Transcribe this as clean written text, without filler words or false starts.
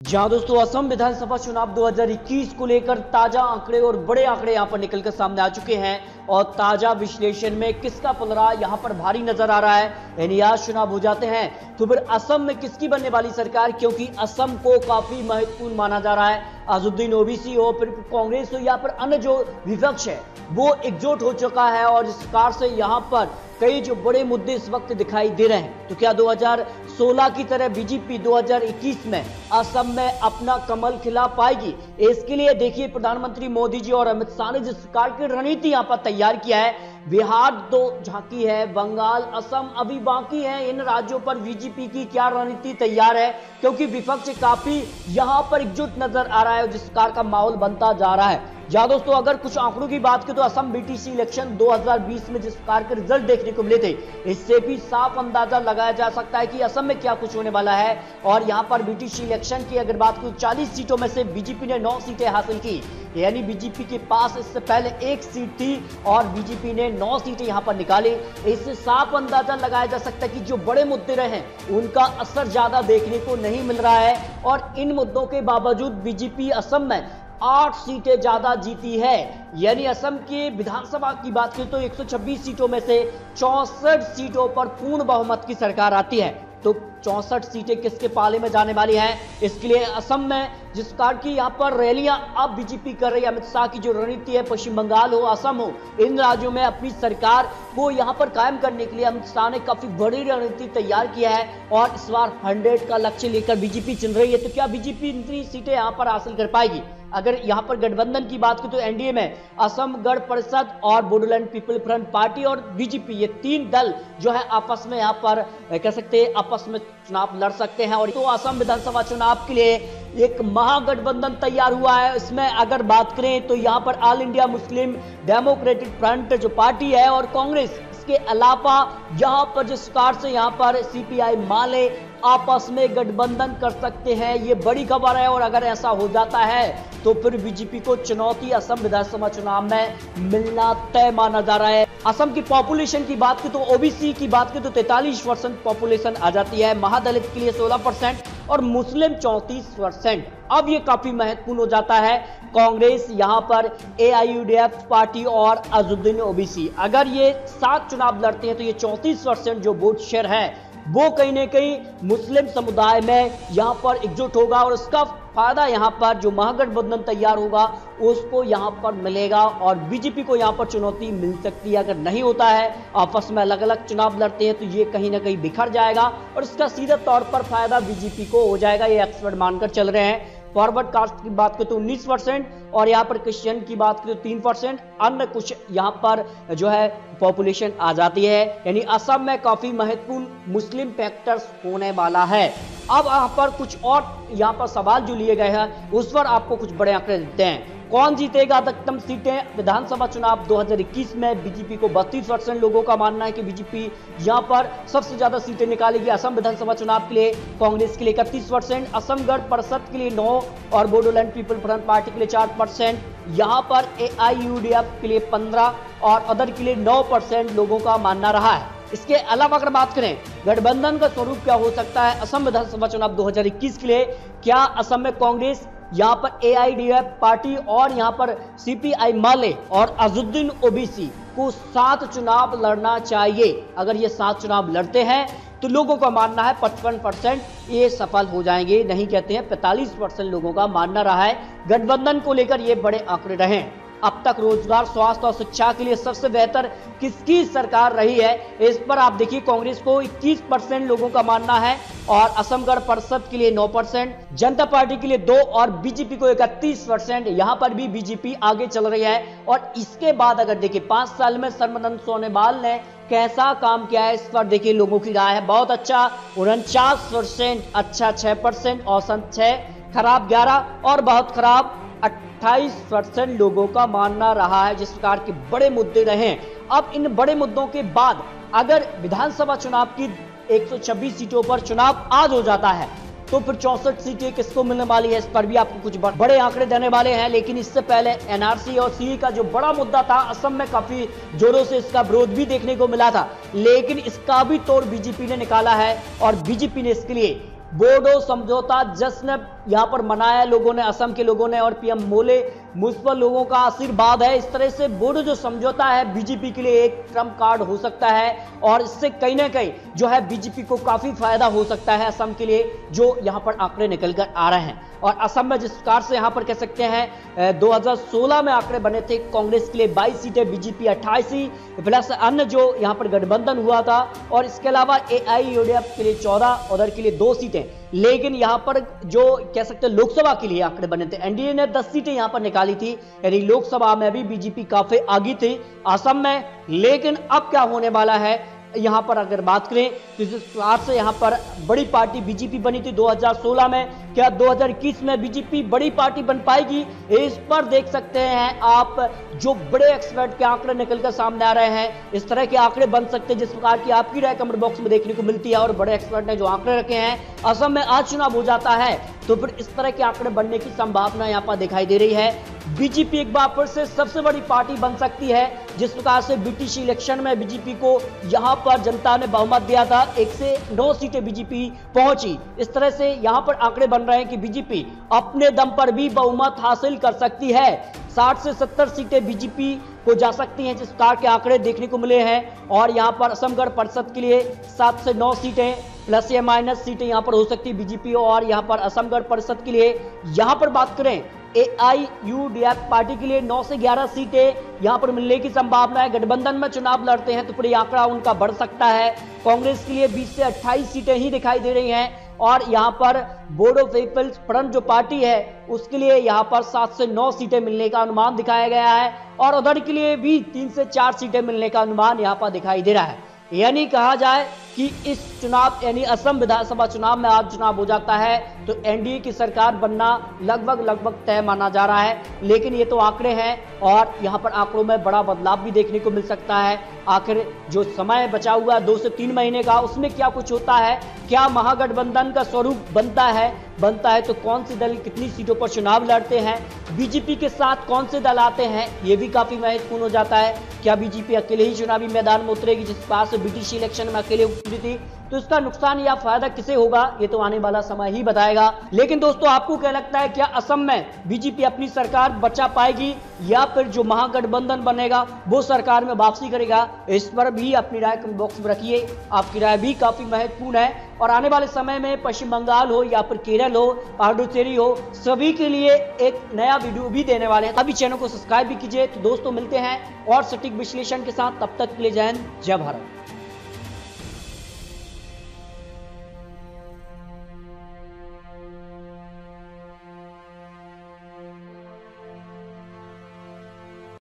जहां दोस्तों असम विधानसभा चुनाव 2021 को लेकर ताजा आंकड़े और बड़े आंकड़े यहां पर निकलकर सामने आ चुके हैं और ताजा विश्लेषण में किसका पलड़ा यहां पर भारी नजर आ रहा है। यानी आज चुनाव हो जाते हैं तो फिर असम में किसकी बनने वाली सरकार, क्योंकि असम को काफी महत्वपूर्ण माना जा रहा है। अजुद्दीन ओवैसी हो, फिर कांग्रेस हो या फिर अन्य जो विपक्ष है वो एकजुट हो चुका है और इस प्रकार से यहां पर कई जो बड़े मुद्दे इस वक्त दिखाई दे रहे हैं। तो क्या 2016 की तरह बीजेपी 2021 में असम में अपना कमल खिला पाएगी? इसके लिए देखिए प्रधानमंत्री मोदी जी और अमित शाह ने जिस प्रकार की रणनीति यहां पर तैयार किया है। बिहार तो झांकी है, बंगाल, असम अभी बाकी है। इन राज्यों पर बीजेपी की क्या रणनीति तैयार है, क्योंकि विपक्ष काफी यहां पर एकजुट नजर आ रहा है और जिस प्रकार का माहौल बनता जा रहा है। जहां दोस्तों अगर कुछ आंकड़ों की बात करें तो असम बीटीसी इलेक्शन 2020 में जिस प्रकार के रिजल्ट देखने को मिले थे, इससे भी साफ अंदाजा लगाया जा सकता है कि असम में क्या कुछ होने वाला है। और यहां पर बीटीसी इलेक्शन की अगर बात करें 40 सीटों में से बीजेपी ने 9 सीटें हासिल की, यानी बीजेपी के पास इससे पहले 1 सीट थी और बीजेपी ने 9 सीटें यहां पर निकाली। इससे साफ अंदाजा लगाया जा सकता है कि जो बड़े मुद्दे रहे उनका असर ज्यादा देखने को नहीं मिल रहा है और इन मुद्दों के बावजूद बीजेपी असम में 8 सीटें ज्यादा जीती है। यानी असम की विधानसभा की बात करें तो 126 सीटों में से 64 सीटों पर पूर्ण बहुमत की सरकार आती है। तो 64 सीटें किसके पाले में जाने वाली हैं? इसके लिए असम में जिस प्रकार की यहाँ पर रैलियां अब बीजेपी कर रही है, अमित शाह की जो रणनीति है, पश्चिम बंगाल हो, असम हो, इन राज्यों में अपनी सरकार को यहाँ पर कायम करने के लिए अमित शाह ने काफी बड़ी रणनीति तैयार किया है और इस बार 100 का लक्ष्य लेकर बीजेपी चल रही है। तो क्या बीजेपी इतनी सीटें यहाँ पर हासिल कर पाएगी? अगर यहां पर गठबंधन की बात करें तो एनडीए में असम गण परिषद और बोडोलैंड पीपल फ्रंट पार्टी और बीजेपी, ये 3 दल जो है आपस में यहां पर कह सकते हैं आपस में चुनाव लड़ सकते हैं। और तो असम विधानसभा चुनाव के लिए एक महागठबंधन तैयार हुआ है। इसमें अगर बात करें तो यहां पर all India Muslim democratic front जो पार्टी है और कांग्रेस, इसके अलावा यहां पर जिस प्रकार से यहां पर सीपीआई माले आपस में गठबंधन कर सकते हैं, ये बड़ी खबर है। और अगर ऐसा हो जाता है तो फिर बीजेपी को चुनौती असम विधानसभा चुनाव में मिलना तय माना जा रहा है। असम की पॉपुलेशन की बात करें तो ओबीसी की बात करें तो 43% पॉपुलेशन आ जाती है, महादलित के लिए 16% और मुस्लिम 34%। अब ये काफी महत्वपूर्ण हो जाता है। कांग्रेस यहां पर एआईयूडीएफ पार्टी और अजुद्दीन ओवैसी अगर ये 7 चुनाव लड़ते हैं तो ये 34% जो वोट शेयर है वो कहीं ना कहीं मुस्लिम समुदाय में यहां पर एकजुट होगा और इसका फायदा यहां पर जो महागठबंधन तैयार होगा उसको यहां पर मिलेगा और बीजेपी को यहां पर चुनौती मिल सकती है। अगर नहीं होता है, आपस में अलग अलग चुनाव लड़ते हैं तो ये कहीं ना कहीं बिखर जाएगा और इसका सीधे तौर पर फायदा बीजेपी को हो जाएगा, ये एक्सपर्ट मानकर चल रहे हैं। फॉरवर्ड कास्ट की बात करें तो 19% और यहाँ पर क्रिश्चियन की बात करें तो 3%, अन्य कुछ यहाँ पर जो है पॉपुलेशन आ जाती है। यानी असम में काफी महत्वपूर्ण मुस्लिम फैक्टर्स होने वाला है। अब यहाँ पर कुछ और यहाँ पर सवाल जो लिए गए हैं उस पर आपको कुछ बड़े आंकड़े देते हैं। कौन जीतेगा अधिकतम सीटें? विधानसभा चुनाव 2021 में बीजेपी को 32% लोगों का मानना है कि बीजेपी यहां पर सबसे ज्यादा सीटें निकालेगी। असम विधानसभा चुनाव के लिए कांग्रेस के लिए 31%, असम गण परिषद के लिए 9 और बोडोलैंड पीपल फ्रंट पार्टी के लिए 4%, यहां पर एआईयूडीएफ के लिए 15 और अदर के लिए 9% लोगों का मानना रहा है। इसके अलावा अगर बात करें गठबंधन का स्वरूप क्या हो सकता है असम विधानसभा चुनाव 2021 के लिए, क्या असम में कांग्रेस, यहां पर एआईयूडीएफ पार्टी और यहां पर सीपीआई माले और अजुद्दीन ओवैसी को 7 चुनाव लड़ना चाहिए? अगर ये 7 चुनाव लड़ते हैं तो लोगों का मानना है 55% ये सफल हो जाएंगे, नहीं कहते हैं 45% लोगों का मानना रहा है। गठबंधन को लेकर ये बड़े आंकड़े रहे। अब तक रोजगार, स्वास्थ्य और शिक्षा के लिए सबसे बेहतर किसकी सरकार रही है? इस पर आप देखिए कांग्रेस को 21% लोगों का मानना है और असम गण परिषद के लिए 9%, जनता पार्टी के लिए 2 और बीजेपी को 31%। यहां पर भी बीजेपी आगे चल रही है। और इसके बाद अगर देखिए 5 साल में सर्बानंद सोनोवाल ने कैसा काम किया है, इस पर देखिए लोगों की राय है बहुत अच्छा 49%, अच्छा 6%, औसत 6, खराब 11 और बहुत खराब 28% लोगों का मानना रहा है। जिस प्रकार के बड़े मुद्दे रहे, अब इन बड़े मुद्दों के बाद अगर विधानसभा चुनाव की 126 सीटों पर चुनाव आज हो जाता है तो फिर 64 सीटें किसको मिलने वाली है, इस पर भी आपको कुछ बड़े आंकड़े देने वाले हैं। लेकिन इससे पहले एनआरसी और सीए का जो बड़ा मुद्दा था, असम में काफी जोरों से इसका विरोध भी देखने को मिला था, लेकिन इसका भी तोड़ बीजेपी ने निकाला है और बीजेपी ने इसके लिए बोडो समझौता जश्न यहाँ पर मनाया लोगों ने, असम के लोगों ने, और पीएम मोले मुझ पर लोगों का आशीर्वाद है। इस तरह से बोडो जो समझौता है बीजेपी के लिए एक ट्रम्प कार्ड हो सकता है और इससे कहीं ना कहीं जो है बीजेपी को काफी फायदा हो सकता है असम के लिए, जो यहाँ पर आंकड़े निकल कर आ रहे हैं। और असम में जिस प्रकार से यहाँ पर कह सकते हैं 2016 में आंकड़े बने थे, कांग्रेस के लिए 22 सीटें, बीजेपी 88 प्लस अन्य जो यहाँ पर गठबंधन हुआ था, और इसके अलावा एआईयूडीएफ के लिए 14, उधर के लिए 2 सीटें। लेकिन यहाँ पर जो कह सकते हैं लोकसभा के लिए आंकड़े बने थे, एनडीए ने 10 सीटें यहाँ पर निकाली थी, यानी लोकसभा में भी बीजेपी काफी आगे थी असम में। लेकिन अब क्या होने वाला है यहाँ पर अगर बात करें तो जिस प्रकार से यहाँ पर बड़ी पार्टी बीजेपी बनी थी 2016 में, क्या 2021 में बीजेपी बड़ी पार्टी बन पाएगी? इस पर देख सकते हैं आप जो बड़े एक्सपर्ट के आंकड़े निकलकर सामने आ रहे हैं। इस तरह के आंकड़े बन सकते हैं जिस प्रकार की आपकी राय कमेंट बॉक्स में देखने को मिलती है, और बड़े एक्सपर्ट ने जो आंकड़े रखे हैं असम में आज चुनाव हो जाता है तो फिर इस तरह के आंकड़े बनने की संभावना यहाँ पर दिखाई दे रही है। बीजेपी एक बार फिर से सबसे बड़ी पार्टी बन सकती है। जिस प्रकार से बीटीसी इलेक्शन में बीजेपी को यहाँ पर जनता ने बहुमत दिया था, 1 से 9 सीटें बीजेपी पहुंची। इस तरह से यहाँ पर आंकड़े बन रहे हैं कि बीजेपी अपने दम पर भी बहुमत हासिल कर सकती है। 60 से 70 सीटें बीजेपी को जा सकती हैं, जिस प्रकार के आंकड़े देखने को मिले हैं। और यहाँ पर असम गण परिषद के लिए 7 से 9 सीटें प्लस या माइनस सीटें यहाँ पर हो सकती है बीजेपी, और यहाँ पर असम गण परिषद के लिए यहाँ पर बात करें एआईयूडीएफ पार्टी के लिए 9 से 11 सीटें यहां पर मिलने की संभावना है। गठबंधन में चुनाव लड़ते हैं तो फिर आंकड़ा उनका बढ़ सकता है। कांग्रेस के लिए 20 से 28 सीटें ही दिखाई दे रही हैं, और यहां पर बोडो पीपल्स फ्रंट जो पार्टी है उसके लिए यहां पर 7 से 9 सीटें मिलने का अनुमान दिखाया गया है, और उधर के लिए भी 3 से 4 सीटें मिलने का अनुमान यहां पर दिखाई दे रहा है। यानी कहा जाए कि इस चुनाव यानी असम विधानसभा चुनाव में आज चुनाव हो जाता है तो एनडीए की सरकार बनना लगभग तय माना जा रहा है। लेकिन ये तो आंकड़े हैं और यहाँ पर आंकड़ों में बड़ा बदलाव भी देखने को मिल सकता है। आखिर जो समय बचा हुआ 2 से 3 महीने का, उसमें क्या कुछ होता है, क्या महागठबंधन का स्वरूप बनता है तो कौन से दल कितनी सीटों पर चुनाव लड़ते हैं, बीजेपी के साथ कौन से दल आते हैं, ये भी काफी महत्वपूर्ण हो जाता है। क्या बीजेपी अकेले ही चुनावी मैदान में उतरेगी जिस पास बीटीसी इलेक्शन में अकेले उतरी थी, तो इसका नुकसान या फायदा किसे होगा ये तो आने वाला समय ही बताएगा। लेकिन दोस्तों आपको क्या लगता है, क्या असम में बीजेपी अपनी सरकार बचा पाएगी या फिर जो महागठबंधन बनेगा वो सरकार में वापसी करेगा? इस पर भी अपनी राय कमेंट बॉक्स में रखिए, आपकी राय भी काफी महत्वपूर्ण है। और आने वाले समय में पश्चिम बंगाल हो या फिर केरल हो, पांडुचेरी हो, सभी के लिए एक नया वीडियो भी देने वाले हैं। अभी चैनल को सब्सक्राइब भी कीजिए। तो दोस्तों मिलते हैं और सटीक विश्लेषण के साथ, तब तक के लिए जय हिंद, जय भारत।